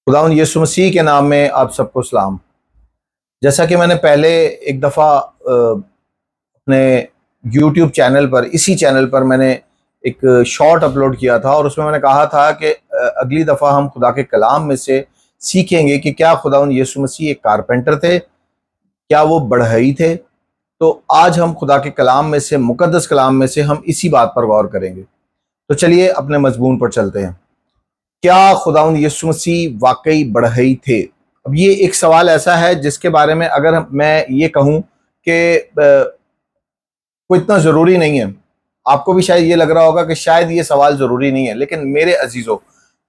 खुदावंद यीशु मसीह के नाम में आप सबको सलाम। जैसा कि मैंने पहले एक दफ़ा अपने YouTube चैनल पर, इसी चैनल पर मैंने एक शॉर्ट अपलोड किया था और उसमें मैंने कहा था कि अगली दफ़ा हम खुदा के कलाम में से सीखेंगे कि क्या खुदावंद यीशु मसीह एक कारपेंटर थे, क्या वो बढ़ई थे। तो आज हम खुदा के कलाम में से, मुकद्दस कलाम में से हम इसी बात पर गौर करेंगे। तो चलिए अपने मजमून पर चलते हैं। क्या खुदावंद यीशु मसीह वाकई बढ़ई थे? अब ये एक सवाल ऐसा है जिसके बारे में अगर मैं ये कहूँ कि कोई इतना ज़रूरी नहीं है, आपको भी शायद ये लग रहा होगा कि शायद ये सवाल ज़रूरी नहीं है, लेकिन मेरे अजीज़ों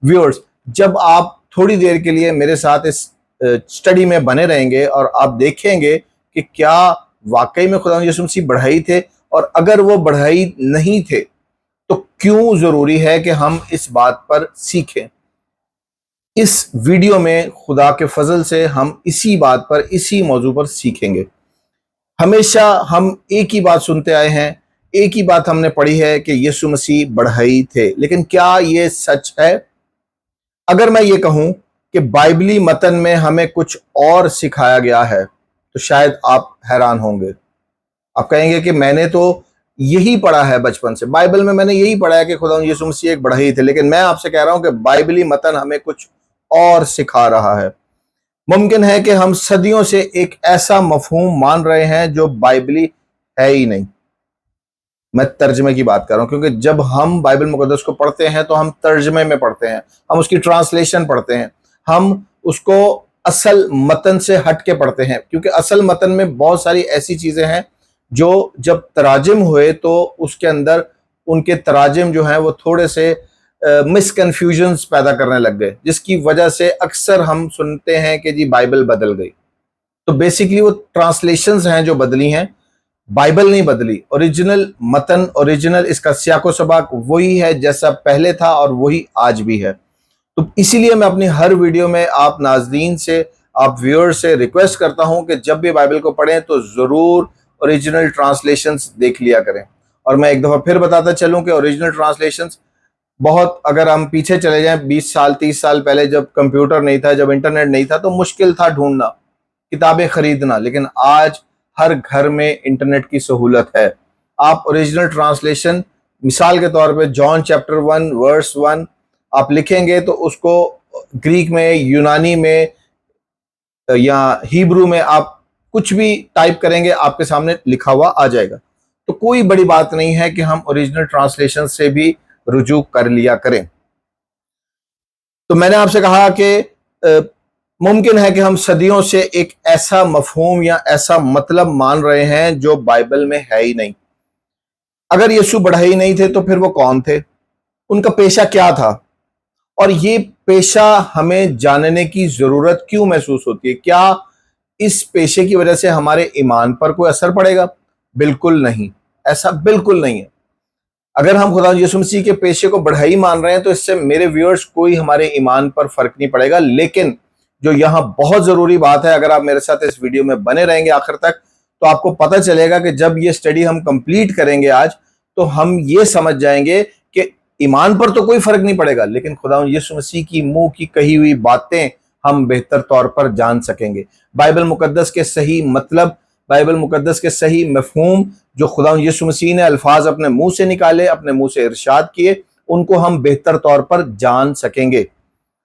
व्यूअर्स, जब आप थोड़ी देर के लिए मेरे साथ इस स्टडी में बने रहेंगे और आप देखेंगे कि क्या वाकई में खुदावंद यीशु मसीह बढ़ई थे, और अगर वो बढ़ई नहीं थे तो क्यों ज़रूरी है कि हम इस बात पर सीखें। इस वीडियो में खुदा के फजल से हम इसी बात पर, इसी मौजू पर सीखेंगे। हमेशा हम एक ही बात सुनते आए हैं, एक ही बात हमने पढ़ी है कि यीशु मसीह बढ़ई थे, लेकिन क्या ये सच है? अगर मैं ये कहूं कि बाइबली मतन में हमें कुछ और सिखाया गया है तो शायद आप हैरान होंगे। आप कहेंगे कि मैंने तो यही पढ़ा है बचपन से, बाइबल में मैंने यही पढ़ा है कि खुदावंद यीशु मसीह एक बढ़ई थे, लेकिन मैं आपसे कह रहा हूं कि बाइबली मतन हमें कुछ और सिखा रहा है। मुमकिन है कि हम सदियों से एक ऐसा मफहूम मान रहे हैं जो बाइबली है ही नहीं। मैं तर्जमे की बात कर रहा हूं, क्योंकि जब हम बाइबल मुकद्दस को पढ़ते हैं तो हम तर्जमे में पढ़ते हैं, हम उसकी ट्रांसलेशन पढ़ते हैं, हम उसको असल मतन से हट के पढ़ते हैं, क्योंकि असल मतन में बहुत सारी ऐसी चीजें हैं जो जब तराजिम हुए तो उसके अंदर उनके तराजिम जो हैं वो थोड़े से मिसकन्फ्यूजन्स पैदा करने लग गए, जिसकी वजह से अक्सर हम सुनते हैं कि जी बाइबल बदल गई। तो बेसिकली वो ट्रांसलेशंस हैं जो बदली हैं, बाइबल नहीं बदली। ओरिजिनल मतन, ओरिजिनल इसका सियाको सबाक वही है जैसा पहले था और वही आज भी है। तो इसीलिए मैं अपनी हर वीडियो में आप नाज़रीन से, आप व्यूअर से रिक्वेस्ट करता हूं कि जब भी बाइबल को पढ़ें तो ज़रूर ओरिजिनल ट्रांसलेशंस देख लिया करें। और मैं एक दफ़ा फिर बताता चलूं कि ओरिजिनल ट्रांसलेशंस बहुत, अगर हम पीछे चले जाएं 20 साल 30 साल पहले, जब कंप्यूटर नहीं था, जब इंटरनेट नहीं था, तो मुश्किल था ढूंढना, किताबें खरीदना, लेकिन आज हर घर में इंटरनेट की सहूलत है। आप ओरिजिनल ट्रांसलेशन, मिसाल के तौर पे जॉन चैप्टर 1 वर्स 1 आप लिखेंगे तो उसको ग्रीक में, यूनानी में या हिब्रू में आप कुछ भी टाइप करेंगे आपके सामने लिखा हुआ आ जाएगा। तो कोई बड़ी बात नहीं है कि हम ओरिजिनल ट्रांसलेशन से भी रुजू कर लिया करें। तो मैंने आपसे कहा कि मुमकिन है कि हम सदियों से एक ऐसा मफहूम या ऐसा मतलब मान रहे हैं जो बाइबल में है ही नहीं। अगर यीशु बढ़ई नहीं थे तो फिर वो कौन थे? उनका पेशा क्या था? और ये पेशा हमें जानने की जरूरत क्यों महसूस होती है? क्या इस पेशे की वजह से हमारे ईमान पर कोई असर पड़ेगा? बिल्कुल नहीं, ऐसा बिल्कुल नहीं है। अगर हम खुदा यीशु मसीह के पेशे को बढ़ई मान रहे हैं तो इससे मेरे व्यूअर्स कोई हमारे ईमान पर फर्क नहीं पड़ेगा। लेकिन जो यहाँ बहुत जरूरी बात है, अगर आप मेरे साथ इस वीडियो में बने रहेंगे आखिर तक, तो आपको पता चलेगा कि जब ये स्टडी हम कंप्लीट करेंगे आज, तो हम ये समझ जाएंगे कि ईमान पर तो कोई फर्क नहीं पड़ेगा, लेकिन खुदा यीशु मसीह की मुंह की कही हुई बातें हम बेहतर तौर पर जान सकेंगे। बाइबल मुकद्दस के सही मतलब, बाइबल मुकद्दस के सही मफहूम, जो खुदा यीशु मसीह ने अल्फाज अपने मुंह से निकाले, अपने मुंह से इरशाद किए, उनको हम बेहतर तौर पर जान सकेंगे।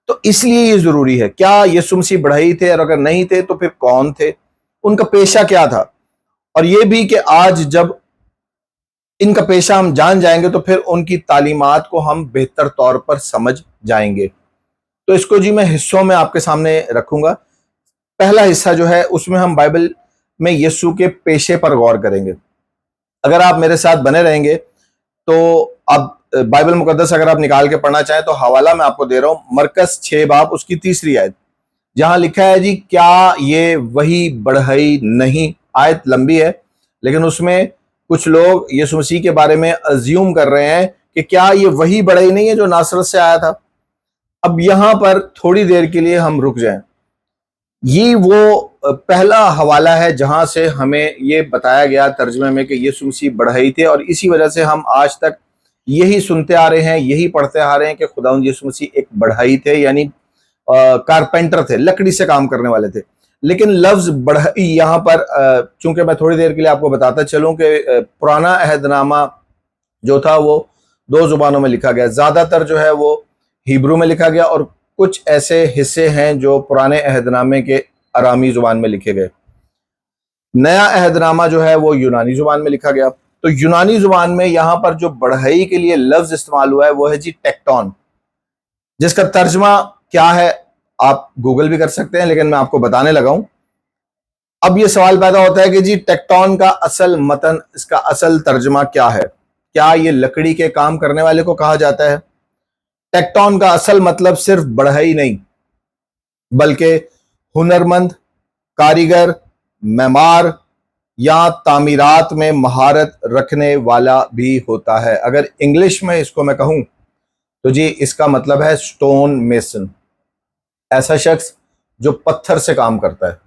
तो इसलिए ये जरूरी है। क्या यीशु मसीह बढ़ई थे? और अगर नहीं थे तो फिर कौन थे? उनका पेशा क्या था? और ये भी कि आज जब इनका पेशा हम जान जाएंगे तो फिर उनकी तालीमात को हम बेहतर तौर पर समझ जाएंगे। तो इसको जी मैं हिस्सों में आपके सामने रखूंगा। पहला हिस्सा जो है उसमें हम बाइबल में यीशु के पेशे पर गौर करेंगे। अगर आप मेरे साथ बने रहेंगे तो अब बाइबल मुकद्दस अगर आप निकाल के पढ़ना चाहें तो हवाला मैं आपको दे रहा हूं, मरकस 6 बाब उसकी 3री आयत, जहां लिखा है जी, क्या ये वही बढ़ई नहीं? आयत लंबी है, लेकिन उसमें कुछ लोग यीशु मसीह के बारे में अज्यूम कर रहे हैं कि क्या ये वही बढ़ई नहीं है जो नासरत से आया था। अब यहां पर थोड़ी देर के लिए हम रुक जाएं। ये वो पहला हवाला है जहां से हमें ये बताया गया तर्जुमे में कि यीशु मसीह बढ़ई थे, और इसी वजह से हम आज तक यही सुनते आ रहे हैं, यही पढ़ते आ रहे हैं कि खुदावंद यीशु मसीह एक बढ़ई थे, यानी कारपेंटर थे, लकड़ी से काम करने वाले थे। लेकिन लफ्ज बढ़ई यहाँ पर चूंकि मैं थोड़ी देर के लिए आपको बताता चलूं कि पुराना अहदनामा जो था वो 2 जुबानों में लिखा गया, ज्यादातर जो है वो हिब्रू में लिखा गया और कुछ ऐसे हिस्से हैं जो पुराने अहदनामे के अरामी जुबान में लिखे गए। नया अहदनामा जो है वो यूनानी जुबान में लिखा गया। तो यूनानी जुबान में यहां पर जो बढ़ई के लिए लफ्ज इस्तेमाल हुआ है वो है जी टेक्टोन, जिसका तर्जमा क्या है आप गूगल भी कर सकते हैं, लेकिन मैं आपको बताने लगा हूं। अब ये सवाल पैदा होता है कि जी टेक्टोन का असल मतन, इसका असल तर्जमा क्या है? क्या ये लकड़ी के काम करने वाले को कहा जाता है? टेक्टोन का असल मतलब सिर्फ बढ़ई नहीं, बल्कि हुनरमंद, कारीगर, मेमार या तामीरात में महारत रखने वाला भी होता है। अगर इंग्लिश में इसको मैं कहूं तो जी इसका मतलब है स्टोन मेसन, ऐसा शख्स जो पत्थर से काम करता है,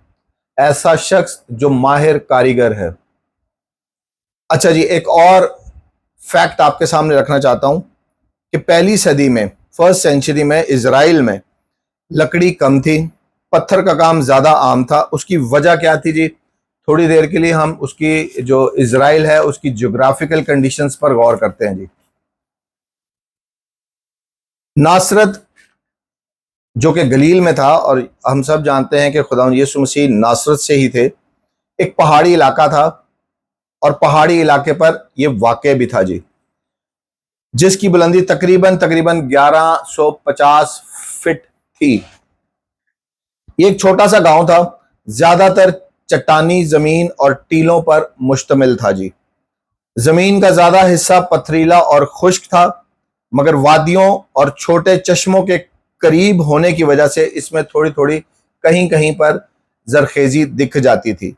ऐसा शख्स जो माहिर कारीगर है। अच्छा जी, एक और फैक्ट आपके सामने रखना चाहता हूं कि पहली सदी में, फर्स्ट सेंचुरी में इजराइल में लकड़ी कम थी, पत्थर का काम ज्यादा आम था। उसकी वजह क्या थी जी? थोड़ी देर के लिए हम उसकी जो इजराइल है उसकी ज्योग्राफिकल कंडीशंस पर गौर करते हैं जी। नासरत जो कि गलील में था, और हम सब जानते हैं कि खुदा यीशु मसीह नासरत से ही थे, एक पहाड़ी इलाका था और पहाड़ी इलाके पर यह वाक़ भी था जी, जिसकी बुलंदी तकरीबन 1150 फीट थी। ये एक छोटा सा गांव था, ज्यादातर चट्टानी जमीन और टीलों पर मुश्तमिल था जी। जमीन का ज्यादा हिस्सा पथरीला और खुश्क था, मगर वादियों और छोटे चश्मों के करीब होने की वजह से इसमें थोड़ी थोड़ी कहीं कहीं पर जरखेजी दिख जाती थी।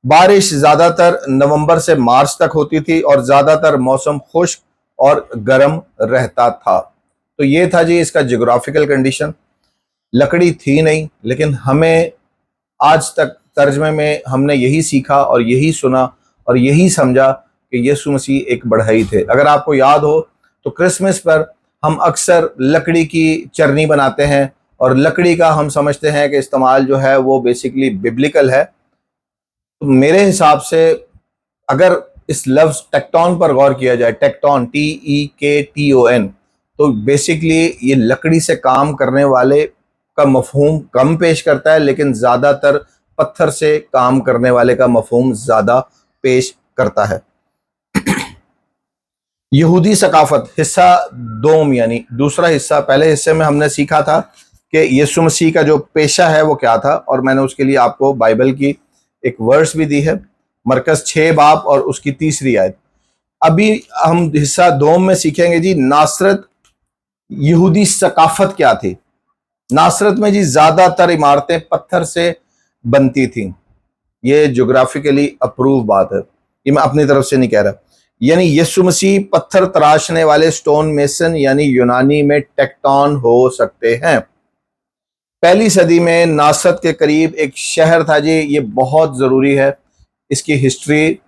बारिश ज्यादातर नवंबर से मार्च तक होती थी और ज्यादातर मौसम खुश्क और गर्म रहता था। तो ये था जी इसका जियोग्राफिकल कंडीशन। लकड़ी थी नहीं, लेकिन हमें आज तक तर्जमे में हमने यही सीखा और यही सुना और यही समझा कि यीशु मसीह एक बढ़ई थे। अगर आपको याद हो तो क्रिसमस पर हम अक्सर लकड़ी की चरनी बनाते हैं और लकड़ी का हम समझते हैं कि इस्तेमाल जो है वो बेसिकली बिब्लिकल है। तो मेरे हिसाब से अगर इस लफ्ज टेक्टोन पर गौर किया जाए, टेक्टोन TEKTON, तो बेसिकली ये लकड़ी से काम करने वाले का मफहूम कम पेश करता है, लेकिन ज्यादातर पत्थर से काम करने वाले का मफहूम ज्यादा पेश करता है। यहूदी सकाफत हिस्सा दोम, यानी दूसरा हिस्सा। पहले हिस्से में हमने सीखा था कि यीशु मसीह का जो पेशा है वो क्या था, और मैंने उसके लिए आपको बाइबल की एक वर्स भी दी है, मरकस 6 बाब और उसकी 3री आयत। अभी हम हिस्सा दोम में सीखेंगे जी नासरत यहूदी सकाफत क्या थी। नासरत में जी ज्यादातर इमारतें पत्थर से बनती थीं। ये ज्योग्राफिकली अप्रूव बात है, ये मैं अपनी तरफ से नहीं कह रहा। यानी यीशु मसीह पत्थर तराशने वाले स्टोन मेसन यानी यूनानी में टेक्टोन हो सकते हैं। पहली सदी में नासरत के करीब एक शहर था जी, ये बहुत जरूरी है। इसकी हिस्ट्री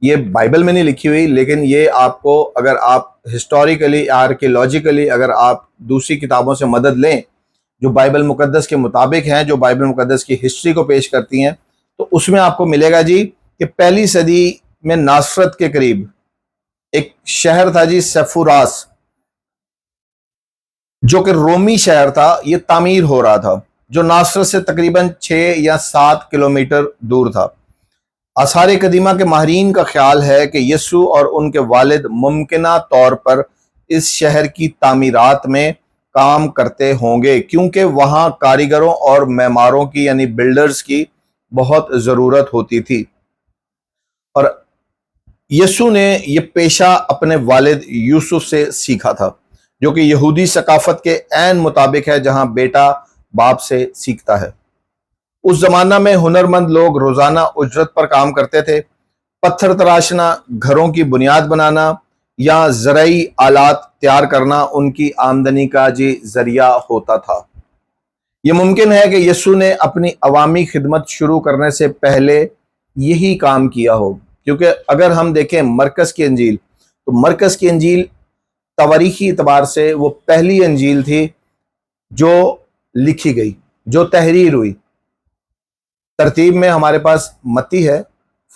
ये बाइबल में नहीं लिखी हुई, लेकिन ये आपको अगर आप हिस्टोरिकली आर्कियोलॉजिकली अगर आप दूसरी किताबों से मदद लें जो बाइबल मुकद्दस के मुताबिक हैं, जो बाइबल मुकद्दस की हिस्ट्री को पेश करती हैं, तो उसमें आपको मिलेगा जी कि पहली सदी में नासरत के करीब एक शहर था जी सेफुरास, जो कि रोमी शहर था। ये तामीर हो रहा था, जो नासरत से तकरीबन 6 या 7 किलोमीटर दूर था। आसार कदीमा के माहिरीन का ख्याल है कि यीशु और उनके वालिद मुमकिना तौर पर इस शहर की तामीरात में काम करते होंगे, क्योंकि वहां कारीगरों और मेमारों की यानी बिल्डर्स की बहुत ज़रूरत होती थी। और यीशु ने यह पेशा अपने वालिद यूसुफ से सीखा था, जो कि यहूदी सकाफत के ऐन मुताबिक है, जहां बेटा बाप से सीखता है। उस जमाना में हुनरमंद लोग रोजाना उजरत पर काम करते थे। पत्थर तराशना, घरों की बुनियाद बनाना या ज़राई आलात तैयार करना उनकी आमदनी का जी जरिया होता था। यह मुमकिन है कि यीशु ने अपनी अवामी खिदमत शुरू करने से पहले यही काम किया हो, क्योंकि अगर हम देखें मरकस की अंजील, तो मरकस की अंजील तवारीखी एतबार से वो पहली अंजील थी जो لکھی گئی، جو تحریر ہوئی۔ ترتیب میں ہمارے پاس متی ہے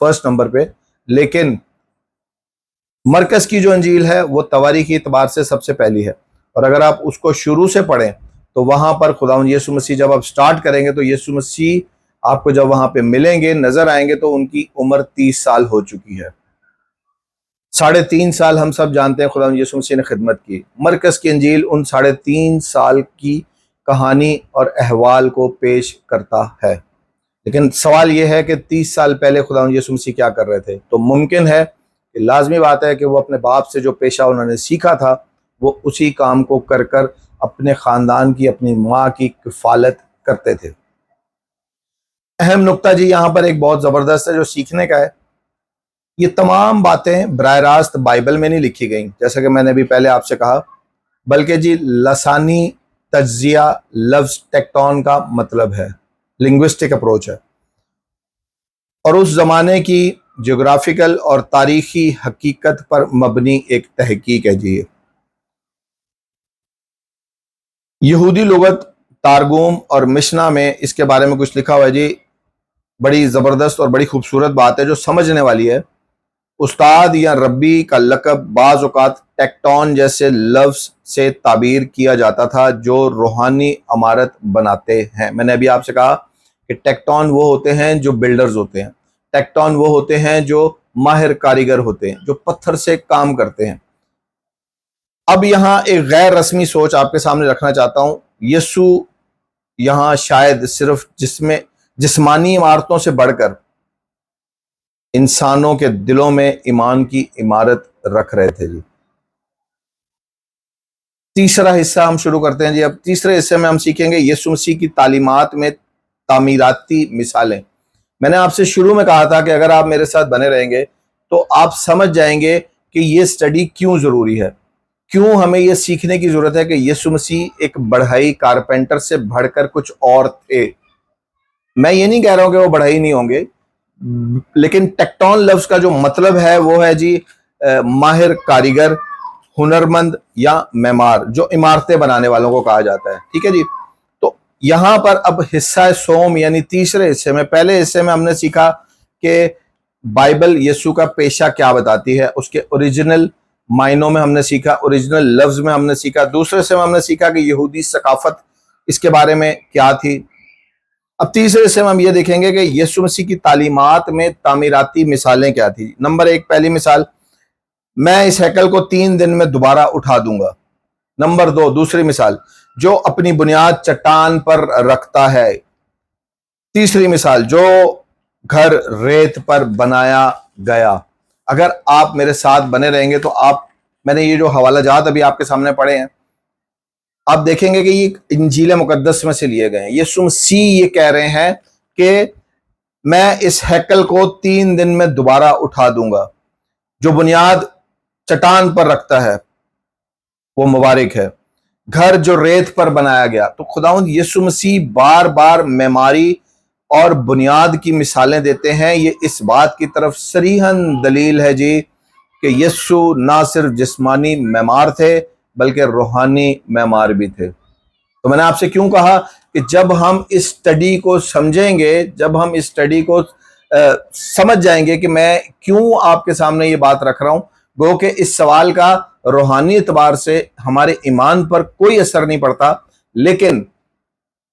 فرسٹ نمبر پہ، لیکن مرکز کی جو انجیل ہے وہ تواریخی اعتبار سے سب سے پہلی ہے، اور اگر آپ اس کو شروع سے پڑھیں تو وہاں پر خداوند یسوع مسیح جب آپ سٹارٹ کریں گے تو یسوع مسیح آپ کو جب وہاں پہ ملیں گے، نظر آئیں گے، تو ان کی عمر 30 سال ہو چکی ہے۔ 3.5 سال ہم سب جانتے ہیں خداوند یسوع مسیح نے خدمت کی۔ مرکز کی انجیل ان 3.5 سال کی کہانی اور احوال کو پیش کرتا ہے، لیکن سوال یہ ہے کہ 30 سال پہلے خداوند یسوع مسیح کیا کر رہے تھے؟ تو ممکن ہے کہ لازمی بات ہے کہ وہ اپنے باپ سے جو پیشہ انہوں نے سیکھا تھا وہ اسی کام کو کر کر اپنے خاندان کی، اپنی ماں کی کفالت کرتے تھے۔ اہم نقطہ جی یہاں پر ایک بہت زبردست ہے جو سیکھنے کا ہے، یہ تمام باتیں براہ راست بائبل میں نہیں لکھی گئیں جیسا کہ میں نے بھی پہلے آپ سے کہا، بلکہ جی لسانی تجزیہ لفظ ٹیکٹون کا مطلب ہے، لنگوسٹک اپروچ ہے، اور اس زمانے کی جغرافیکل اور تاریخی حقیقت پر مبنی ایک تحقیق ہے جی۔ یہودی لغت تارگوم اور مشنا میں اس کے بارے میں کچھ لکھا ہوا ہے جی، بڑی زبردست اور بڑی خوبصورت بات ہے جو سمجھنے والی ہے۔ استاد یا ربی کا لقب بعض اوقات ٹیکٹون جیسے لفظ سے تعبیر کیا جاتا تھا جو روحانی عمارت بناتے ہیں۔ میں نے ابھی آپ سے کہا کہ ٹیکٹون وہ ہوتے ہیں جو بلڈرز ہوتے ہیں، ٹیکٹون وہ ہوتے ہیں جو ماہر کاریگر ہوتے ہیں، جو پتھر سے کام کرتے ہیں۔ اب یہاں ایک غیر رسمی سوچ آپ کے سامنے رکھنا چاہتا ہوں۔ یسوع یہاں شاید صرف جسمانی عمارتوں سے بڑھ کر انسانوں کے دلوں میں ایمان کی عمارت رکھ رہے تھے جی۔ تیسرا حصہ ہم شروع کرتے ہیں جی۔ اب تیسرے حصے میں ہم سیکھیں گے یسوع مسیح کی تعلیمات میں تعمیراتی مثالیں۔ میں نے آپ سے شروع میں کہا تھا کہ اگر آپ میرے ساتھ بنے رہیں گے تو آپ سمجھ جائیں گے کہ یہ سٹڈی کیوں ضروری ہے، کیوں ہمیں یہ سیکھنے کی ضرورت ہے کہ یسوع مسیح ایک بڑھئی کارپینٹر سے بڑھ کر کچھ اور تھے۔ میں یہ نہیں کہہ رہا ہوں کہ وہ بڑھئی نہیں ہوں گے، لیکن ٹیکٹون لفظ کا جو مطلب ہے وہ ہے جی ماہر کاریگر، ہنرمند یا معمار، جو عمارتیں بنانے والوں کو کہا جاتا ہے، ٹھیک ہے جی۔ تو یہاں پر اب حصہ سوم یعنی تیسرے حصے میں، پہلے حصے میں ہم نے سیکھا کہ بائبل یسوع کا پیشہ کیا بتاتی ہے، اس کے اوریجنل معنوں میں ہم نے سیکھا، اوریجنل لفظ میں ہم نے سیکھا۔ دوسرے سے ہم نے سیکھا کہ یہودی ثقافت اس کے بارے میں کیا تھی۔ اب تیسرے سے ہم یہ دیکھیں گے کہ یسوع مسیح کی تعلیمات میں تعمیراتی مثالیں کیا تھی۔ نمبر 1 پہلی مثال، میں اس ہیکل کو 3 دن میں دوبارہ اٹھا دوں گا۔ نمبر 2 دوسری مثال، جو اپنی بنیاد چٹان پر رکھتا ہے۔ تیسری مثال، جو گھر ریت پر بنایا گیا۔ اگر آپ میرے ساتھ بنے رہیں گے تو میں نے یہ جو حوالہ جات ابھی آپ کے سامنے پڑھے ہیں، آپ دیکھیں گے کہ یہ انجیل مقدس میں سے لیے گئے ہیں۔ یسوع مسیح یہ کہہ رہے ہیں کہ میں اس ہیکل کو 3 دن میں دوبارہ اٹھا دوں گا۔ جو بنیاد چٹان پر رکھتا ہے وہ مبارک ہے، گھر جو ریت پر بنایا گیا۔ تو خداوند یسوع مسیح بار بار معماری اور بنیاد کی مثالیں دیتے ہیں۔ یہ اس بات کی طرف صریحاً دلیل ہے جی کہ یسوع نہ صرف جسمانی معمار تھے بلکہ روحانی معمار بھی تھے۔ تو میں نے آپ سے کیوں کہا کہ جب ہم اس سٹڈی کو سمجھیں گے، جب ہم اس سٹڈی کو سمجھ جائیں گے کہ میں کیوں آپ کے سامنے یہ بات رکھ رہا ہوں، گو کہ اس سوال کا روحانی اعتبار سے ہمارے ایمان پر کوئی اثر نہیں پڑتا، لیکن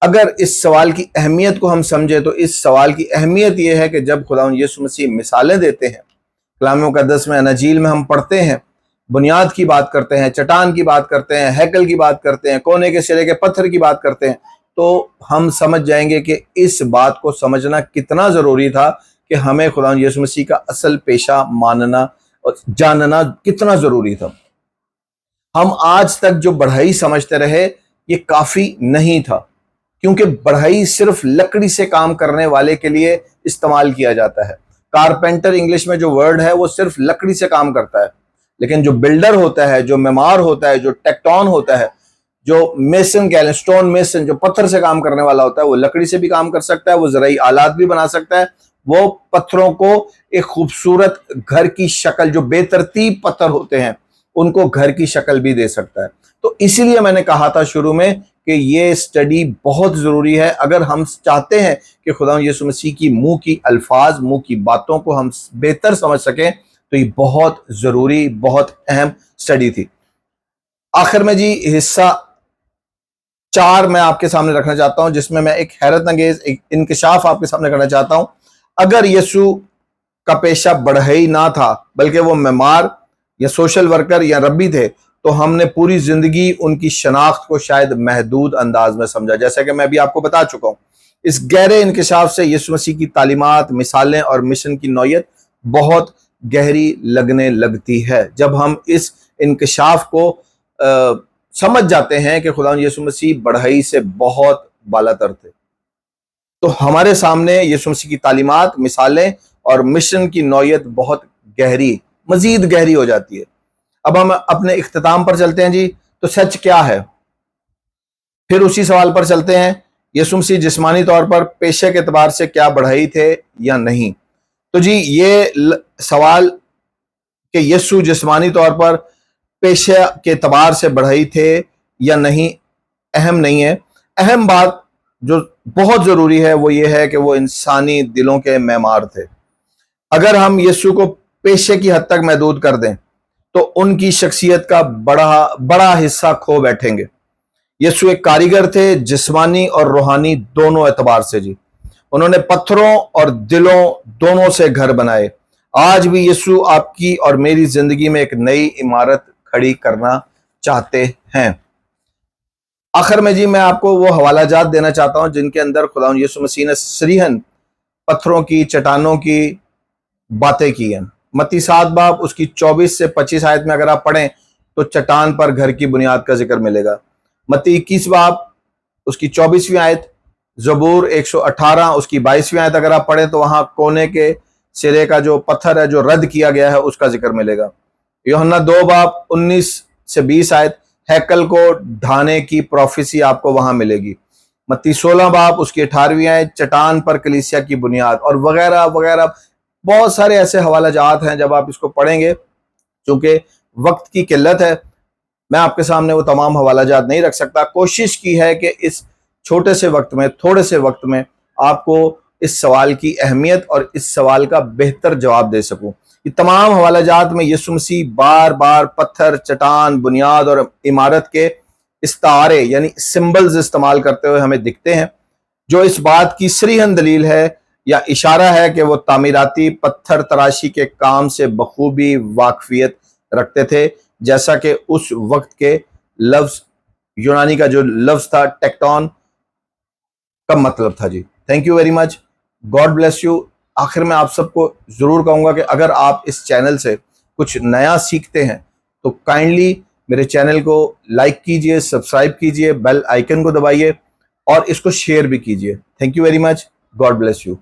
اگر اس سوال کی اہمیت کو ہم سمجھے تو اس سوال کی اہمیت یہ ہے کہ جب خداوند یسوع مسیح مثالیں دیتے ہیں، کلام مقدس میں اناجیل میں ہم پڑھتے ہیں، بنیاد کی بات کرتے ہیں، چٹان کی بات کرتے ہیں، ہیکل کی بات کرتے ہیں، کونے کے سرے کے پتھر کی بات کرتے ہیں، تو ہم سمجھ جائیں گے کہ اس بات کو سمجھنا کتنا ضروری تھا کہ ہمیں خداوند یسوع مسیح کا اصل پیشہ ماننا اور جاننا کتنا ضروری تھا۔ ہم آج تک جو بڑھئی سمجھتے رہے یہ کافی نہیں تھا، کیونکہ بڑھئی صرف لکڑی سے کام کرنے والے کے لیے استعمال کیا جاتا ہے۔ کارپینٹر انگلش میں جو ورڈ ہے وہ صرف لکڑی سے کام کرتا ہے، لیکن جو بلڈر ہوتا ہے، جو معمار ہوتا ہے، جو ٹیکٹون ہوتا ہے، جو میسن کہہ لیں، سٹون میسن، جو پتھر سے کام کرنے والا ہوتا ہے، وہ لکڑی سے بھی کام کر سکتا ہے، وہ زرعی آلات بھی بنا سکتا ہے، وہ پتھروں کو ایک خوبصورت گھر کی شکل، جو بے ترتیب پتھر ہوتے ہیں ان کو گھر کی شکل بھی دے سکتا ہے۔ تو اسی لیے میں نے کہا تھا شروع میں کہ یہ اسٹڈی بہت ضروری ہے اگر ہم چاہتے ہیں کہ خدا یسوع مسیح کی منہ کی الفاظ، منہ کی باتوں کو ہم بہتر سمجھ سکیں، تو یہ بہت ضروری، بہت اہم اسٹڈی تھی۔ آخر میں جی حصہ 4 میں آپ کے سامنے رکھنا چاہتا ہوں، جس میں میں ایک حیرت انگیز ایک انکشاف آپ کے سامنے کرنا چاہتا ہوں۔ اگر یسوع کا پیشہ بڑھئی نہ تھا بلکہ وہ معمار یا سوشل ورکر یا ربی تھے، تو ہم نے پوری زندگی ان کی شناخت کو شاید محدود انداز میں سمجھا، جیسا کہ میں ابھی آپ کو بتا چکا ہوں۔ اس گہرے انکشاف سے یسوع مسیح کی تعلیمات، مثالیں اور مشن کی نوعیت بہت گہری لگنے لگتی ہے۔ جب ہم اس انکشاف کو سمجھ جاتے ہیں کہ خدا یسوع مسیح بڑھئی سے بہت بالا تر تھے، تو ہمارے سامنے یسوع مسیح کی تعلیمات، مثالیں اور مشن کی نوعیت بہت گہری، مزید گہری ہو جاتی ہے۔ اب ہم اپنے اختتام پر چلتے ہیں جی، تو سچ کیا ہے؟ پھر اسی سوال پر چلتے ہیں، یسوع مسیح جسمانی طور پر پیشے کے اعتبار سے کیا بڑھئی تھے یا نہیں؟ تو جی یہ سوال کہ یسوع جسمانی طور پر پیشے کے اعتبار سے بڑھئی تھے یا نہیں اہم نہیں ہے۔ اہم بات جو بہت ضروری ہے وہ یہ ہے کہ وہ انسانی دلوں کے معمار تھے۔ اگر ہم یسوع کو پیشے کی حد تک محدود کر دیں تو ان کی شخصیت کا بڑا حصہ کھو بیٹھیں گے۔ یسوع ایک کاریگر تھے، جسمانی اور روحانی دونوں اعتبار سے جی۔ انہوں نے پتھروں اور دلوں دونوں سے گھر بنائے۔ آج بھی یسوع آپ کی اور میری زندگی میں ایک نئی عمارت کھڑی کرنا چاہتے ہیں۔ آخر میں جی میں آپ کو وہ حوالہ جات دینا چاہتا ہوں جن کے اندر خدا یسوع مسیح نے صریحاً پتھروں کی، چٹانوں کی باتیں کی ہیں۔ متی 7 باب اس کی 24 سے 25 آیت میں اگر آپ پڑھیں تو چٹان پر گھر کی بنیاد کا ذکر ملے گا۔ متی 21 باب اس کی 24ویں آیت، زبور 118 اس کی 22ویں آیت اگر آپ پڑھیں تو وہاں کونے کے سرے کا جو پتھر ہے جو رد کیا گیا ہے اس کا ذکر ملے گا۔ یوحنا 2 باب 19 سے 20 آیت ہیکل کو ڈھانے کی پروفیسی آپ کو وہاں ملے گی۔ متی 16 باب اس کی 18ویں آیت چٹان پر کلیسیا کی بنیاد، اور وغیرہ وغیرہ بہت سارے ایسے حوالہ جات ہیں۔ جب آپ اس کو پڑھیں گے، چونکہ وقت کی قلت ہے میں آپ کے سامنے وہ تمام حوالہ جات نہیں رکھ سکتا۔ کوشش کی ہے کہ اس چھوٹے سے وقت میں، تھوڑے سے وقت میں آپ کو اس سوال کی اہمیت اور اس سوال کا بہتر جواب دے سکوں۔ یہ تمام حوالہ جات میں یسوع مسیح بار بار پتھر، چٹان، بنیاد اور عمارت کے استعارے یعنی سمبلز استعمال کرتے ہوئے ہمیں دکھتے ہیں، جو اس بات کی صریحاً دلیل ہے یا اشارہ ہے کہ وہ تعمیراتی پتھر تراشی کے کام سے بخوبی واقفیت رکھتے تھے، جیسا کہ اس وقت کے لفظ یونانی کا جو لفظ تھا ٹیکٹون کا مطلب تھا جی۔ Thank you very much, God bless you. آخر میں آپ سب کو ضرور کہوں گا کہ اگر آپ اس چینل سے کچھ نیا سیکھتے ہیں تو کائنڈلی میرے چینل کو لائک کیجئے، سبسکرائب کیجئے، بیل آئیکن کو دبائیے اور اس کو شیئر بھی کیجئے۔ Thank you very much, God bless you.